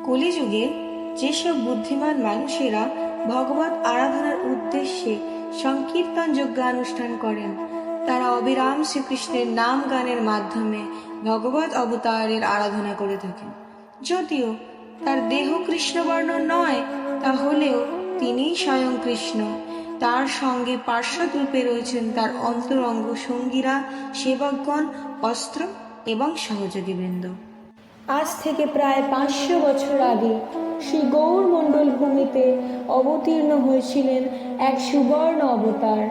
কলিযুগে যেসব বুদ্ধিমান মানুষেরা ভগবত আরাধনার উদ্দেশ্যে সংকীর্তন যজ্ঞানুষ্ঠান করেন, তারা অবিরাম শ্রীকৃষ্ণের নাম গানের মাধ্যমে ভগবত অবতারের আরাধনা করে থাকেন। যদিও তার দেহ কৃষ্ণবর্ণ নয়, তাহলেও তিনিই স্বয়ং কৃষ্ণ। তার সঙ্গে পার্শ্বদ রূপে রয়েছেন তার অন্তরঙ্গ সঙ্গীরা, সেবকগণ, অস্ত্র এবং সহযোগীবৃন্দ। আজ থেকে প্রায় 500 বছর আগে শ্রী গৌরমণ্ডল ভূমিতে অবতীর্ণ হয়েছিলেন এক সুবর্ণ অবতার,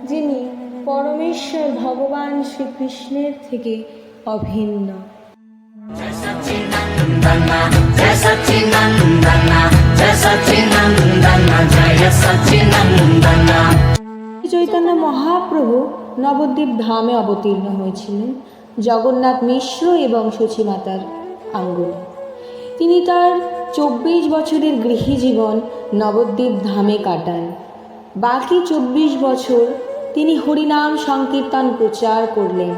যিনি পরমেশ্বর ভগবান শ্রীকৃষ্ণের থেকে অভিন্ন। চৈতন্য মহাপ্রভু নবদ্বীপ ধামে অবতীর্ণ হয়েছিলেন জগন্নাথ মিশ্র এবং সচিমাতার আঙ্গুলে। তিনি তার 24 বছরের গৃহী জীবন নবদ্বীপ ধামে কাটান। বাকি 24 বছর তিনি হরিনাম সংকীর্তন প্রচার করলেন।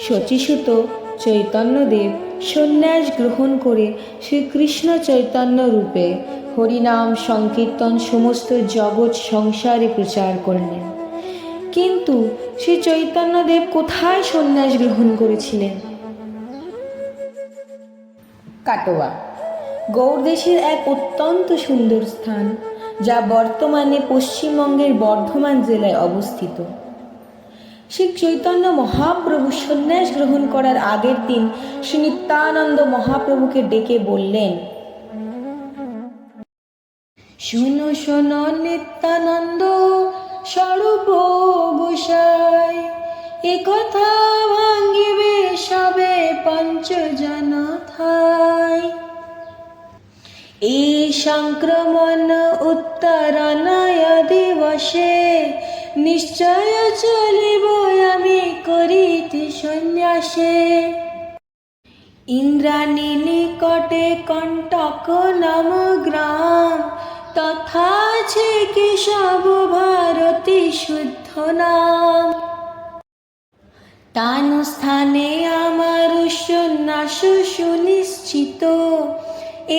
শচীসুত চৈতন্যদেব সন্ন্যাস গ্রহণ করে শ্রীকৃষ্ণ চৈতন্য রূপে হরিনাম সংকীর্তন সমস্ত জগৎ সংসারে প্রচার করলেন। কিন্তু শ্রী চৈতন্যদেব কোথায় সন্ন্যাস গ্রহণ করেছিলেন? কাটোয়া, গৌড়দেশের এক অত্যন্ত সুন্দর স্থান, যা বর্তমানে পশ্চিমবঙ্গের বর্ধমান জেলায় অবস্থিত। শ্রী চৈতন্য মহাপ্রভু সন্ন্যাস গ্রহণ করার আগের দিন শ্রী নিত্যানন্দ মহাপ্রভুকে ডেকে বললেন, শোনো শোনো নিত্যানন্দ স্বরূপ গোসাই, এ কথা ভাঙ্গিবে সবে পঞ্চজন থাই। এই সংক্রমণ উত্তরণয় দিবসে নিশ্চয় চলিব আমি করিতে সন্ন্যাসে। ইন্দ্রাণী নিকটে কণ্টক নাম গ্রাম, তথা আছে কেশব ভারতী শুদ্ধ নাম। তান স্থানে আমার সন্ন্যাস সুনিশ্চিত,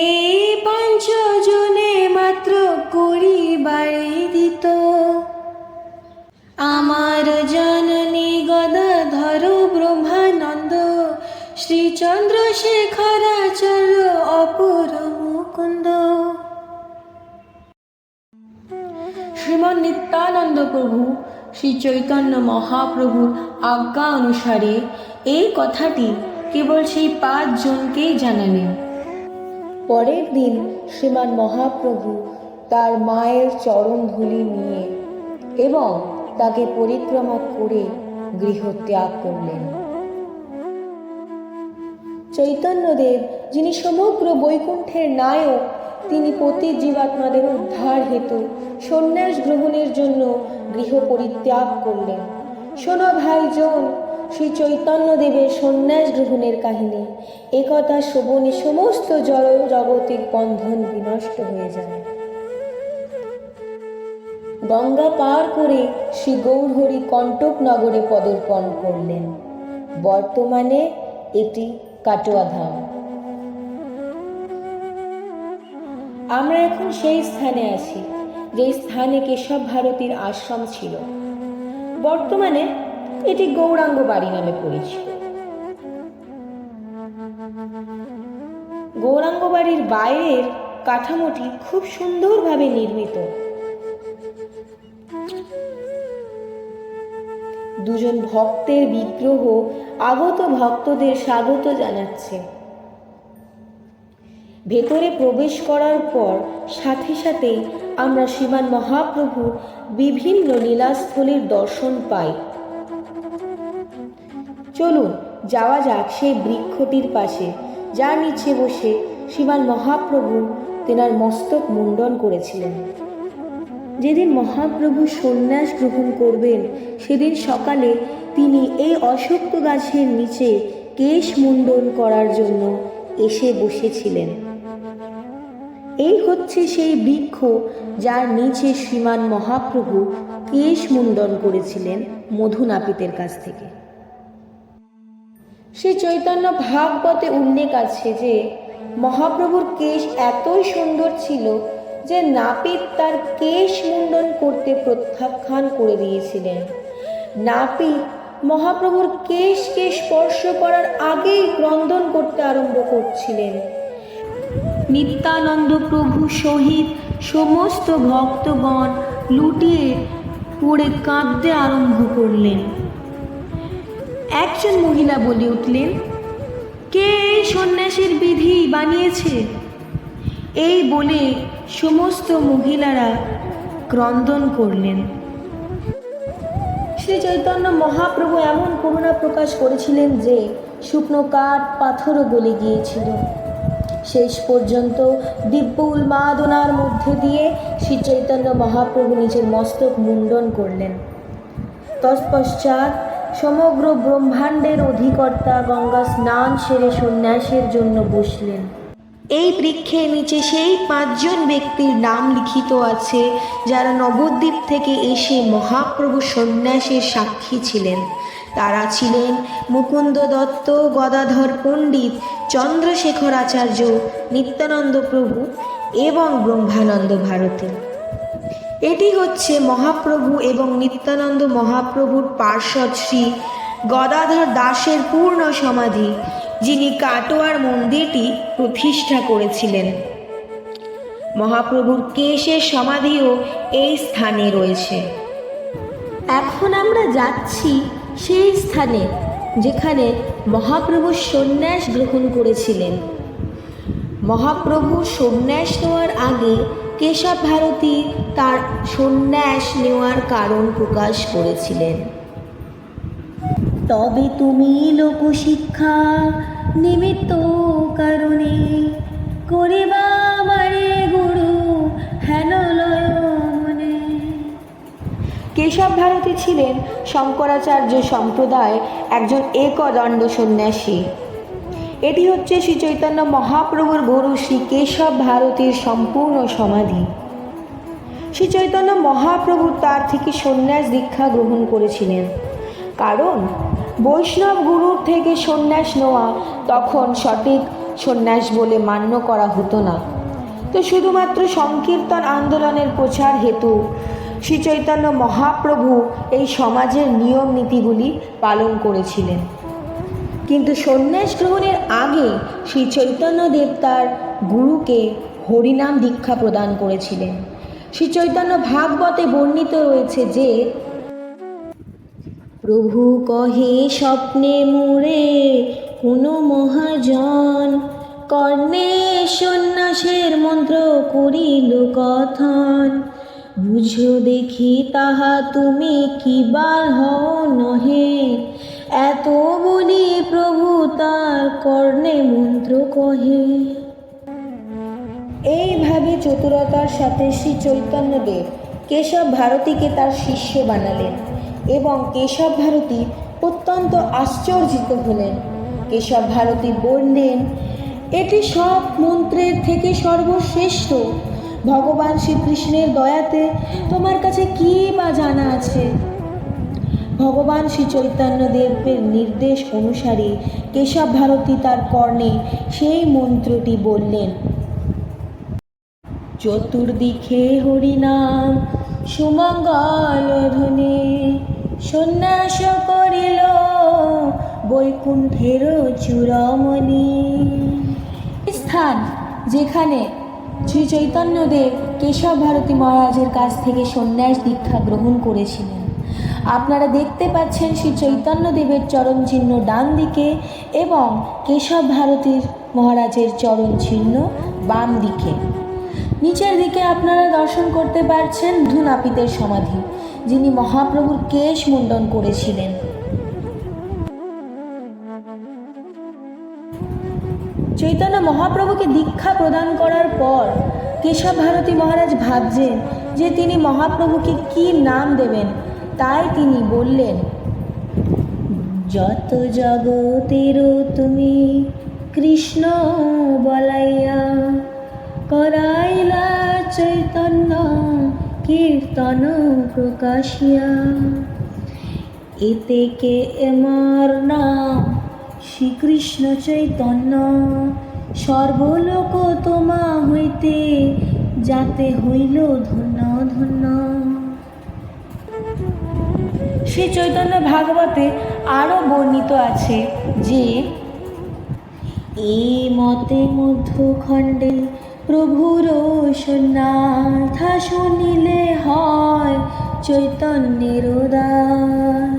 এই পঞ্চজনে মাত্র করিবারে দিত। আমার জননী গদাধর ব্রহ্মানন্দ, শ্রী চন্দ্রশেখরাচার্য অপর মুকুন্দ। শ্রীমন নিত্যানন্দ প্রভু শ্রী চৈতন্য মহাপ্রভুর আজ্ঞা অনুসারে এই কথাটি কেবল সেই 5 জনকেই জানালেন। পরের দিন শ্রীমান মহাপ্রভু তার মায়ের চরণ ধুলি নিয়ে এবং তাকে পরিক্রমা করে গৃহ ত্যাগ করলেন। চৈতন্যদেব, যিনি সমগ্র বৈকুণ্ঠের নায়ক, তিনি প্রতি জীবাত্মাদের উদ্ধার হেতু সন্ন্যাস গ্রহণের জন্য গৃহ পরিত্যাগ করলেন। শোনো ভাইজন, শ্রী চৈতন্যদেবের সন্ন্যাস গ্রহণের কাহিনী। একথা শ্রবণে সমস্ত জড় জগতিক বন্ধন বিনষ্ট হয়ে যায়। গঙ্গা পার করে শ্রী গৌরহরি কণ্টক নগরে পদার্পণ করলেন। বর্তমানে এটি কাটোয়া ধাম। আমরা এখন সেই স্থানে আছি যে স্থানে কেশব ভারতীর আশ্রম ছিল। বর্তমানে এটি গৌরাঙ্গ বাড়ি নামে পরিচিত। গৌরাঙ্গ বাড়ির বাইরের কাঠামোটি খুব সুন্দরভাবে নির্মিত। দুজন ভক্তের বিগ্রহ আগত ভক্তদের স্বাগত জানাচ্ছে। ভেতরে প্রবেশ করার পর সাথে সাথেই আমরা শ্রীমান মহাপ্রভুর বিভিন্ন লীলাস্থলীর দর্শন পাই। চলুন যাওয়া যাক সেই বৃক্ষটির পাশে, যার নিচে বসে শ্রীমান মহাপ্রভু তেনার মস্তক মুণ্ডন করেছিলেন। যেদিন মহাপ্রভু সন্ন্যাস গ্রহণ করবেন সেদিন সকালে তিনি এই অশ্বত্থ গাছের নিচে কেশ মুণ্ডন করার জন্য এসে বসেছিলেন। এই হচ্ছে সেই বৃক্ষ যার নিচে শ্রীমান মহাপ্রভু কেশ মুণ্ডন করেছিলেন মধু নাপিতের কাছ থেকে। শ্রী চৈতন্য ভাগবতে উল্লেখ আছে যে মহাপ্রভুর কেশ এতই সুন্দর ছিল যে নাপিত তার কেশ মুন্ডন করতে প্রত্যাখ্যান করে দিয়েছিলেন। নাপিত মহাপ্রভুর কেশকে স্পর্শ করার আগেই ক্রন্দন করতে আরম্ভ করছিলেন। নিত্যানন্দ প্রভু সহিত সমস্ত ভক্তগণ লুটিয়ে পড়ে কাঁদতে আরম্ভ করলেন। একজন মহিলা বলে উঠলেন, কে এই সন্ন্যাসীর বিধি বানিয়েছে? এই বলে সমস্ত মহিলারা ক্রন্দন করলেন। শ্রী চৈতন্য মহাপ্রভু এমন করুণা প্রকাশ করেছিলেন যে শুকনো কাঠ পাথরও গলে গিয়েছিল। শেষ পর্যন্ত দিব্য উন্মাদনার মধ্যে দিয়ে শ্রী চৈতন্য মহাপ্রভু নিজের মস্তক মুন্ডন করলেন। তৎপশ্চাৎ সমগ্র ব্রহ্মাণ্ডের অধিকর্তা গঙ্গা স্নান সেরে সন্ন্যাসের জন্য বসলেন। এই বৃক্ষের নিচে সেই 5 জন ব্যক্তির নাম লিখিত আছে যারা নবদ্বীপ থেকে এসে মহাপ্রভু সন্ন্যাসের সাক্ষী ছিলেন। তারা ছিলেন মুকুন্দ দত্ত, গদাধর পণ্ডিত, চন্দ্রশেখর আচার্য, নিত্যানন্দ প্রভু এবং ব্রহ্মানন্দ ভারতী। এটি হচ্ছে মহাপ্রভু এবং নিত্যানন্দ মহাপ্রভুর পার্ষদ শ্রী গদাধর দাসের পূর্ণ সমাধি, যিনি কাটোয়ার মন্দিরটি প্রতিষ্ঠা করেছিলেন। মহাপ্রভুর কেশের সমাধিও এই স্থানে রয়েছে। এখন আমরা যাচ্ছি সেই স্থানে যেখানে মহাপ্রভু সন্ন্যাস গ্রহণ করেছিলেন। মহাপ্রভু সন্ন্যাস নেওয়ার আগে কেশব ভারতী তার সন্ন্যাস নেওয়ার কারণ প্রকাশ করেছিলেন। তবে তুমি লোকশিক্ষা নিমিত্ত কারণে করিবা বারে গুরু হেন লয় মনে। কেশব ভারতী ছিলেন শঙ্করাচার্য সম্প্রদায় একজন একদণ্ড সন্ন্যাসী। এটি হচ্ছে শ্রী চৈতন্য মহাপ্রভুর গুরু শ্রী কেশব ভারতীর সম্পূর্ণ সমাধি। শ্রী চৈতন্য মহাপ্রভু তার থেকে সন্ন্যাস দীক্ষা গ্রহণ করেছিলেন, কারণ বৈষ্ণব গুরুর থেকে সন্ন্যাস নেওয়া তখন সঠিক সন্ন্যাস বলে মান্য করা হতো না। তো শুধুমাত্র সংকীর্তন আন্দোলনের প্রচার হেতু শ্রী চৈতন্য মহাপ্রভু এই সমাজের নিয়ম নীতিগুলি পালন করেছিলেন। কিন্তু সন্ন্যাস গ্রহণের আগে শ্রী চৈতন্যদেব তার গুরুকে হরিনাম দীক্ষা প্রদান করেছিলেন। শ্রী চৈতন্য ভাগবতে বর্ণিত রয়েছে যে প্রভু কহে স্বপ্নে মুড়ে কোনো মহাজন কর্ণে সন্ন্যাসের মন্ত্র করিল কথন, বুঝো দেখি তাহা তুমি কিবার হও নহে, এত বলি প্রভু তার কর্ণে মন্ত্র কহে। এইভাবে চতুরতার সাথে শ্রী চৈতন্যদেব কেশব ভারতীকে তার শিষ্য বানালেন এবং কেশব ভারতী অত্যন্ত আশ্চর্যিত হলেন। কেশব ভারতী বললেন, এটি সব মন্ত্রের থেকে সর্বশ্রেষ্ঠ। ভগবান শ্রীকৃষ্ণের দয়াতে তোমার কাছে কী বা জানা আছে? ভগবান শ্রী চৈতন্যদেবের নির্দেশ অনুসারে কেশব ভারতী তার কর্ণে সেই মন্ত্রটি বললেন। চতুর্দিকে হরিনাম সুমঙ্গল ধ্বনি, সন্ন্যাস করিল বৈকুণ্ঠের চূড়ামণি। স্থান যেখানে শ্রী চৈতন্যদেব কেশব ভারতী মহারাজের কাছ থেকে সন্ন্যাস দীক্ষা গ্রহণ করেছিলেন। আপনারা দেখতে পাচ্ছেন শ্রী চৈতন্যদেবের চরণ চিহ্ন ডান দিকে এবং কেশব ভারতীর মহারাজের চরণ চিহ্ন বাম দিকে। নিচের দিকে আপনারা দর্শন করতে পারছেন নাপিতের সমাধি, যিনি মহাপ্রভুর কেশ মুন্ডন করেছিলেন। চৈতন্য মহাপ্রভুকে দীক্ষা প্রদান করার পর কেশব ভারতী মহারাজ ভাবছেন যে তিনি মহাপ্রভুকে কি নাম দেবেন। তাই তিনি বললেন, যত জগতের তুমি কৃষ্ণ বলাইয়া, করাইলা চৈতন্য কীর্তন প্রকাশিয়া, এতে কে আমার নাম শ্রীকৃষ্ণ চৈতন্য, সর্বলোক তোমা হইতে যাতে হইল ধন্য ধন্য। শ্রী চৈতন্য ভাগবতে আরও বর্ণিত আছে যে এই মতে মধ্যখণ্ডে প্রভুর সন্ন্যাথা শুনিলে হয় চৈতন্যের উদাস।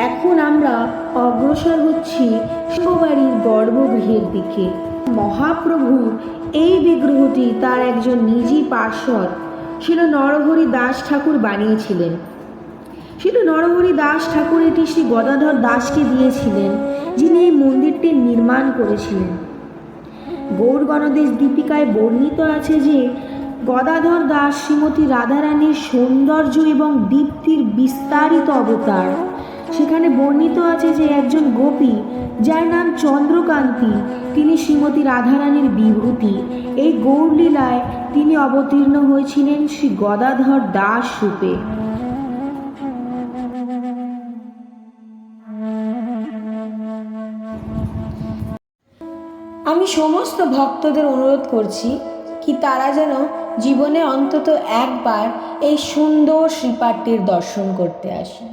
এখন আমরা অগ্রসর হচ্ছি শিববাড়ির গর্ভগৃহের দিকে। মহাপ্রভুর এই বিগ্রহটি তার একজন নিজি পার্ষদ শিল নরহরি দাস ঠাকুর বানিয়েছিলেন। শিল নরহরি দাস ঠাকুর এটি শ্রী গদাধর দাসকে দিয়েছিলেন, যিনি এই মন্দিরটি নির্মাণ করেছিলেন। গৌর গণদেশ দীপিকায় বর্ণিত আছে যে গদাধর দাস শ্রীমতী রাধারানীর সৌন্দর্য এবং দীপ্তির বিস্তারিত অবতার। সেখানে বর্ণিত আছে যে একজন গোপী যার নাম চন্দ্রকান্তি, তিনি শ্রীমতী রাধারানীর বিভূতি। এই গৌরলীলায় তিনি অবতীর্ণ হয়েছিলেন শ্রী গদাধর দাস রূপে। আমি সমস্ত ভক্তদের অনুরোধ করছি কি তারা যেন জীবনে অন্তত একবার এই সুন্দর শ্রীপাঠটির দর্শন করতে আসে।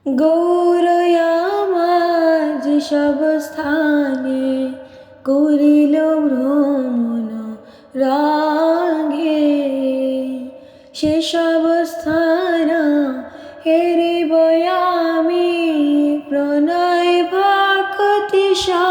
গৌরয়ামা যেসব স্থানে করিল ভ্রমণ রাগে, সেসব স্থান হেরিব আমি প্রণয় ভক্তি সা